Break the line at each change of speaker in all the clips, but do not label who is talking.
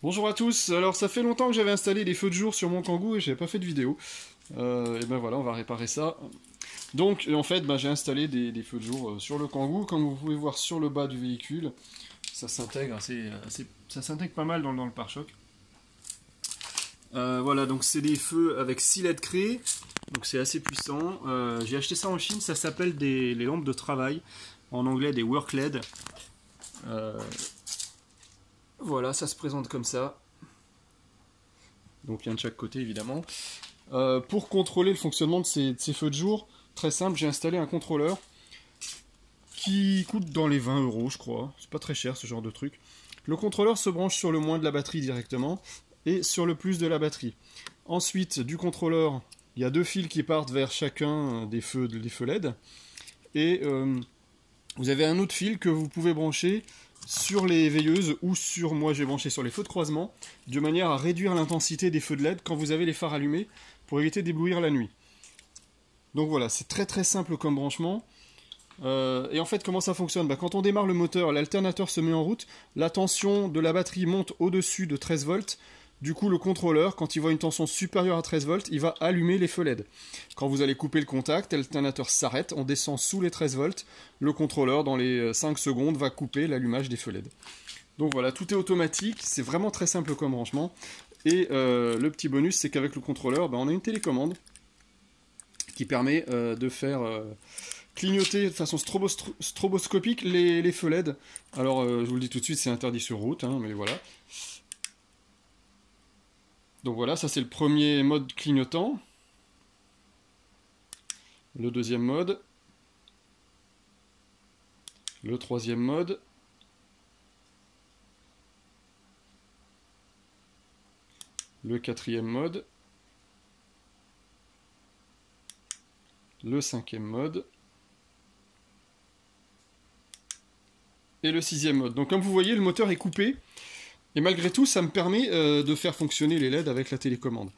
Bonjour à tous, alors ça fait longtemps que j'avais installé les feux de jour sur mon Kangoo et j'avais pas fait de vidéo. Et ben voilà, on va réparer ça. Donc en fait, j'ai installé des feux de jour sur le Kangoo, comme vous pouvez voir sur le bas du véhicule. Ça s'intègre ça s'intègre pas mal dans le pare-choc. Voilà, donc c'est des feux avec 6 LED créés, donc c'est assez puissant. J'ai acheté ça en Chine, ça s'appelle les lampes de travail, en anglais des work LED. Voilà, ça se présente comme ça. Donc il y a de chaque côté évidemment. Pour contrôler le fonctionnement de ces feux de jour, très simple, j'ai installé un contrôleur qui coûte dans les 20 € je crois. C'est pas très cher ce genre de truc. Le contrôleur se branche sur le moins de la batterie directement et sur le plus de la batterie. Ensuite, du contrôleur, il y a deux fils qui partent vers chacun des feux LED. Et vous avez un autre fil que vous pouvez brancher sur les veilleuses ou sur, moi j'ai branché sur les feux de croisement, de manière à réduire l'intensité des feux de LED quand vous avez les phares allumés pour éviter d'éblouir la nuit. Donc voilà, c'est très très simple comme branchement. Et en fait, comment ça fonctionne? Quand on démarre le moteur, l'alternateur se met en route, la tension de la batterie monte au-dessus de 13 volts. Du coup, le contrôleur, quand il voit une tension supérieure à 13 volts, il va allumer les feux LED. Quand vous allez couper le contact, l'alternateur s'arrête, on descend sous les 13 volts, le contrôleur, dans les 5 secondes, va couper l'allumage des feux LED. Donc voilà, tout est automatique, c'est vraiment très simple comme branchement. Et le petit bonus, c'est qu'avec le contrôleur, on a une télécommande qui permet de faire clignoter de façon stroboscopique les feux LED. Alors, je vous le dis tout de suite, c'est interdit sur route, mais voilà. Donc voilà, ça c'est le premier mode clignotant. Le deuxième mode. Le troisième mode. Le quatrième mode. Le cinquième mode. Et le sixième mode. Donc comme vous voyez, le moteur est coupé. Et malgré tout, ça me permet de faire fonctionner les LED avec la télécommande.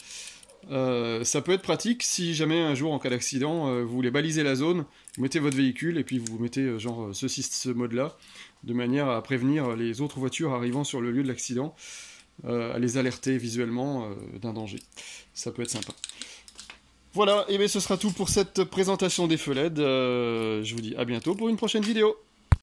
Ça peut être pratique si jamais un jour, en cas d'accident, vous voulez baliser la zone, vous mettez votre véhicule et puis vous mettez genre ce mode-là, de manière à prévenir les autres voitures arrivant sur le lieu de l'accident, à les alerter visuellement d'un danger. Ça peut être sympa. Voilà, et bien ce sera tout pour cette présentation des feux LED. Je vous dis à bientôt pour une prochaine vidéo.